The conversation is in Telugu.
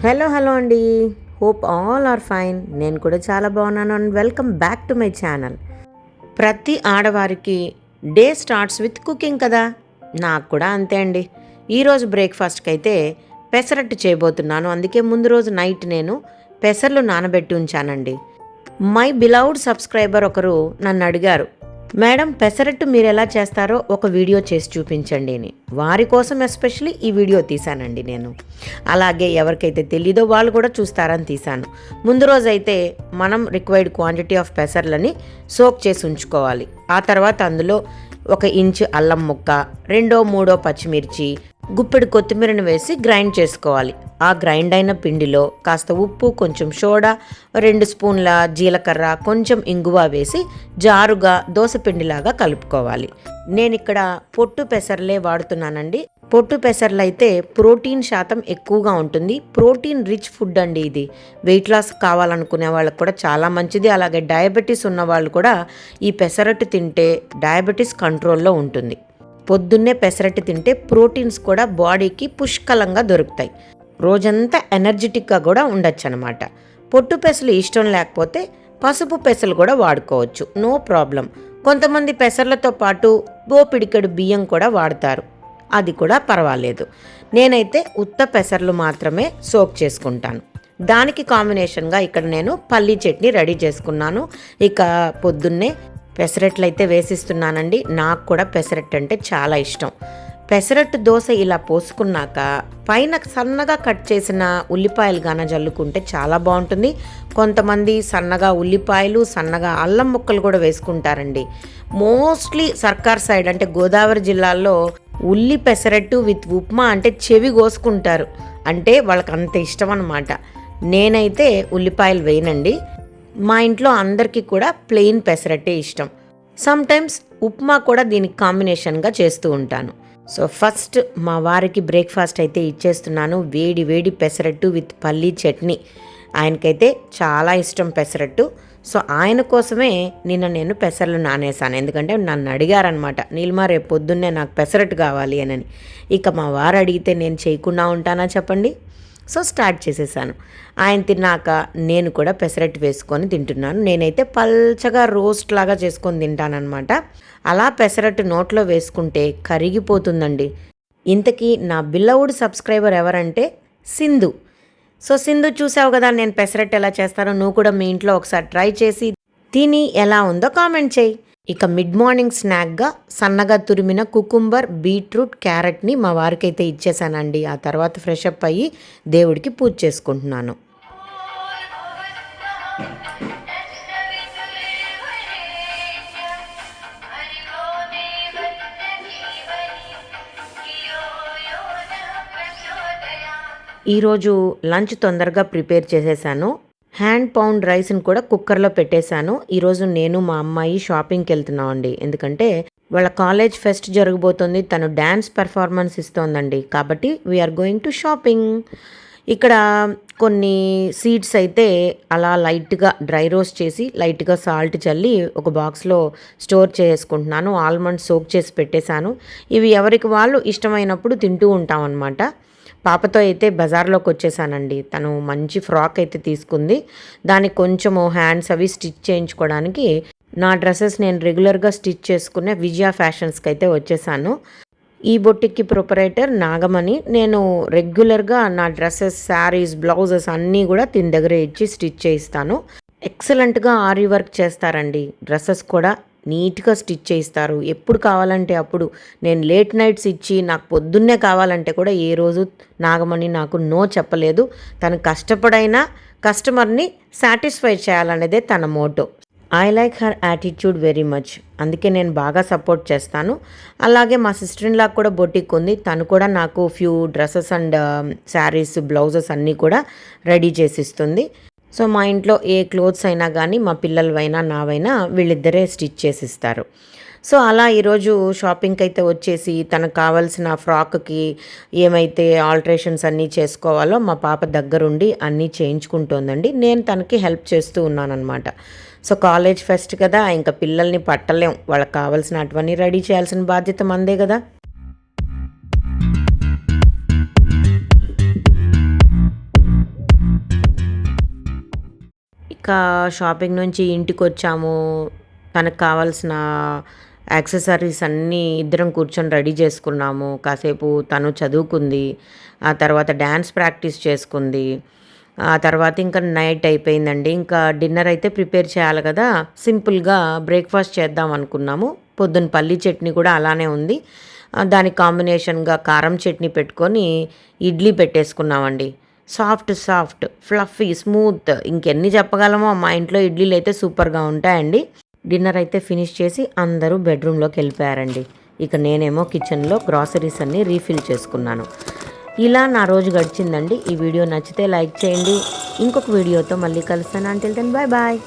హలో అండి. Hope all are fine. నేను కూడా చాలా బాగున్నాను and welcome back to my channel. ప్రతి ఆడవారికి డే స్టార్ట్స్ విత్ కుకింగ్ కదా, నాకు కూడా అంతే అండి. ఈరోజు బ్రేక్ఫాస్ట్కి అయితే పెసరట్టు చేయబోతున్నాను. అందుకే ముందు రోజు నైట్ నేను పెసర్లు నానబెట్టి ఉంచానండి. మై బిలౌడ్ సబ్స్క్రైబర్ ఒకరు నన్ను అడిగారు, మేడం పెసరట్టు మీరు ఎలా చేస్తారో ఒక వీడియో చేసి చూపించండి అని. వారి కోసం ఎస్పెషలీ ఈ వీడియో తీశానండి నేను. అలాగే ఎవరికైతే తెలీదో వాళ్ళు కూడా చూస్తారని తీశాను. ముందు రోజు అయితే మనం రిక్వైర్డ్ క్వాంటిటీ ఆఫ్ పెసర్లని సోక్ చేసి ఉంచుకోవాలి. ఆ తర్వాత అందులో 1 ఇంచు అల్లం ముక్క, 2-3 పచ్చిమిర్చి, గుప్పెడు కొత్తిమీరను వేసి గ్రైండ్ చేసుకోవాలి. ఆ గ్రైండ్ అయిన పిండిలో కాస్త ఉప్పు, కొంచెం సోడా, 2 స్పూన్ల జీలకర్ర, కొంచెం ఇంగువ వేసి జారుగా దోసపిండిలాగా కలుపుకోవాలి. నేను ఇక్కడ పొట్టు పెసర్లే వాడుతున్నానండి. పొట్టు పెసర్లు అయితే ప్రోటీన్ శాతం ఎక్కువగా ఉంటుంది. ప్రోటీన్ రిచ్ ఫుడ్ అండి ఇది. వెయిట్ లాస్ కావాలనుకునే వాళ్ళకి కూడా చాలా మంచిది. అలాగే డయాబెటీస్ ఉన్న వాళ్ళు కూడా ఈ పెసరట్టు తింటే డయాబెటీస్ కంట్రోల్లో ఉంటుంది. పొద్దున్నే పెసరట్టు తింటే ప్రోటీన్స్ కూడా బాడీకి పుష్కలంగా దొరుకుతాయి. రోజంతా ఎనర్జెటిక్గా కూడా ఉండొచ్చు అనమాట. పొట్టు పెసలు ఇష్టం లేకపోతే పసుపు పెసలు కూడా వాడుకోవచ్చు, నో ప్రాబ్లం. కొంతమంది పెసర్లతో పాటు పిడికెడు బియ్యం కూడా వాడతారు, అది కూడా పర్వాలేదు. నేనైతే ఉత్త పెసర్లు మాత్రమే సోక్ చేసుకుంటాను. దానికి కాంబినేషన్గా ఇక్కడ నేను పల్లీ చట్నీ రెడీ చేసుకున్నాను. ఇక పొద్దున్నే పెసరట్లు అయితే వేసిస్తున్నానండి. నాకు కూడా పెసరట్టు అంటే చాలా ఇష్టం. పెసరట్టు దోశ ఇలా పోసుకున్నాక పైన సన్నగా కట్ చేసిన ఉల్లిపాయలు గాన జల్లుకుంటే చాలా బాగుంటుంది. కొంతమంది సన్నగా ఉల్లిపాయలు, సన్నగా అల్లం ముక్కలు కూడా వేసుకుంటారండి. మోస్ట్లీ సర్కార్ సైడ్ అంటే గోదావరి జిల్లాల్లో ఉల్లి పెసరట్టు విత్ ఉప్మా అంటే చెవి కోసుకుంటారు. అంటే వాళ్ళకి అంత ఇష్టం అన్నమాట. నేనైతే ఉల్లిపాయలు వేయనండి. మా ఇంట్లో అందరికీ కూడా ప్లెయిన్ పెసరట్టే ఇష్టం. సమ్టైమ్స్ ఉప్మా కూడా దీనికి కాంబినేషన్గా చేస్తూ ఉంటాను. సో ఫస్ట్ మా వారికి బ్రేక్ఫాస్ట్ అయితే ఇచ్చేస్తున్నాను. వేడి వేడి పెసరట్టు విత్ పల్లీ చట్నీ. ఆయనకైతే చాలా ఇష్టం పెసరట్టు. సో ఆయన కోసమే నేను పెసర్లు నానేసాను. ఎందుకంటే నన్ను అడిగారనమాట, నీలిమా రేపు పొద్దున్నే నాకు పెసరట్టు కావాలి అని. ఇక మా వారు అడిగితే నేను చేయకుండా ఉంటానా చెప్పండి. సో స్టార్ట్ చేసేసాను. ఆయన తిన్నాక నేను కూడా పెసరట్టు వేసుకొని తింటున్నాను. నేనైతే పల్చగా రోస్ట్ లాగా చేసుకొని తింటానమాట. అలా పెసరట్టు నోట్లో వేసుకుంటే కరిగిపోతుందండి. ఇంతకీ నా బిలౌడ్ సబ్స్క్రైబర్ ఎవరంటే సింధు. సో సింధు, చూసావు కదా నేను పెసరట్టు ఎలా చేస్తానో, నువ్వు కూడా మీ ఇంట్లో ఒకసారి ట్రై చేసి తిని ఎలా ఉందో కామెంట్ చేయి. ఇక మిడ్ మార్నింగ్ స్నాక్గా సన్నగా తురిమిన కుకుంబర్, బీట్రూట్, క్యారెట్ని మా వారికైతే ఇచ్చేసానండి. ఆ తర్వాత ఫ్రెష్ అప్ అయ్యి దేవుడికి పూజ చేసుకుంటున్నాను. ఈరోజు లంచ్ తొందరగా ప్రిపేర్ చేసేసాను. హ్యాండ్ పౌండ్ రైస్ని కూడా కుక్కర్లో పెట్టేశాను. ఈరోజు నేను మా అమ్మాయి షాపింగ్కి వెళ్తున్నాం అండి. ఎందుకంటే వాళ్ళ కాలేజ్ ఫెస్ట్ జరగబోతుంది. తను డ్యాన్స్ పెర్ఫార్మెన్స్ ఇస్తోందండి. కాబట్టి వీఆర్ గోయింగ్ టు షాపింగ్. ఇక్కడ కొన్ని సీడ్స్ అయితే అలా లైట్గా డ్రై రోస్ట్ చేసి లైట్గా సాల్ట్ చల్లి ఒక బాక్స్లో స్టోర్ చేసుకుంటున్నాను. ఆల్మండ్స్ సోక్ చేసి పెట్టేశాను. ఇవి ఎవరికి వాళ్ళు ఇష్టమైనప్పుడు తింటూ ఉంటాం అన్నమాట. పాపతో అయితే బజార్లోకి వచ్చేసానండి. తను మంచి ఫ్రాక్ అయితే తీసుకుంది. దానికి కొంచెము హ్యాండ్స్ అవి స్టిచ్ చేయించుకోవడానికి నా డ్రెస్సెస్ నేను రెగ్యులర్గా స్టిచ్ చేసుకునే విజయ ఫ్యాషన్స్కి అయితే వచ్చేసాను. ఈ బొట్టికి ప్రొపరేటర్ నాగమణి. నేను రెగ్యులర్గా నా డ్రెస్సెస్, శారీస్, బ్లౌజెస్ అన్నీ కూడా తిని దగ్గర ఇచ్చి స్టిచ్ చేయిస్తాను. ఎక్సలెంట్గా ఆరి వర్క్ చేస్తారండి. డ్రెస్సెస్ కూడా నీట్గా స్టిచ్ చేయిస్తారు. ఎప్పుడు కావాలంటే అప్పుడు. నేను లేట్ నైట్స్ ఇచ్చి నాకు పొద్దున్నే కావాలంటే కూడా ఏ రోజు నాగమణి నాకు నో చెప్పలేదు. తను కష్టపడైనా కస్టమర్ని సాటిస్ఫై చేయాలనేదే తన motto. I like her attitude very much. అందుకే నేను బాగా సపోర్ట్ చేస్తాను. అలాగే మా సిస్టర్ ఇన్ లా కూడా బొటిక్ ఉంది. తను కూడా నాకు few dresses and saris, blouses అన్నీ కూడా రెడీ చేసిస్తుంది. సో మా ఇంట్లో ఏ క్లోత్స్ అయినా కానీ మా పిల్లలవైనా నావైనా వీళ్ళిద్దరే స్టిచ్ చేసిస్తారు. సో అలా ఈరోజు షాపింగ్కి అయితే వచ్చేసి తనకు కావాల్సిన ఫ్రాక్కి ఏమైతే ఆల్ట్రేషన్స్ అన్నీ చేసుకోవాలో మా పాప దగ్గరుండి అన్నీ చేయించుకుంటోందండి. నేను తనకి హెల్ప్ చేస్తూ ఉన్నానన్నమాట. సో కాలేజ్ ఫెస్ట్ కదా, ఇంకా పిల్లల్ని పట్టలేం. వాళ్ళకి కావాల్సిన అటువన్నీ రెడీ చేయాల్సిన బాధ్యత మందే కదా. ఇంకా షాపింగ్ నుంచి ఇంటికొచ్చాము. తనకు కావాల్సిన యాక్సెసరీస్ అన్నీ ఇద్దరం కూర్చొని రెడీ చేసుకున్నాము. కాసేపు తను చదువుకుంది. ఆ తర్వాత డాన్స్ ప్రాక్టీస్ చేసుకుంది. ఆ తర్వాత ఇంకా నైట్ అయిపోయిందండి. ఇంకా డిన్నర్ అయితే ప్రిపేర్ చేయాలి కదా! సింపుల్‌గా బ్రేక్‌ఫాస్ట్ చేద్దాం అనుకున్నాము. పొద్దున పల్లీ చట్నీ కూడా అలానే ఉంది. దానికి కాంబినేషన్‌గా కారం చట్నీ పెట్టుకొని ఇడ్లీ పెట్టేసుకున్నామండి. సాఫ్ట్, ఫ్లఫీ, స్మూత్ ఇంకెన్ని చెప్పగలమో మా ఇంట్లో ఇడ్లీలైతే సూపర్‌గా ఉంటాయండి. డిన్నర్ అయితే ఫినిష్ చేసి అందరూ బెడ్‌రూమ్‌లోకెళ్ళిపోయారండి. ఇక నేనేమో కిచెన్‌లో గ్రాసరీస్ అన్నీ రీఫిల్ చేసుకున్నాను. ఇలా నా రోజు గడిచిందండి. ఈ వీడియో నచ్చితే లైక్ చేయండి. ఇంకొక వీడియోతో మళ్ళీ కలుస్తాను. Until then bye bye.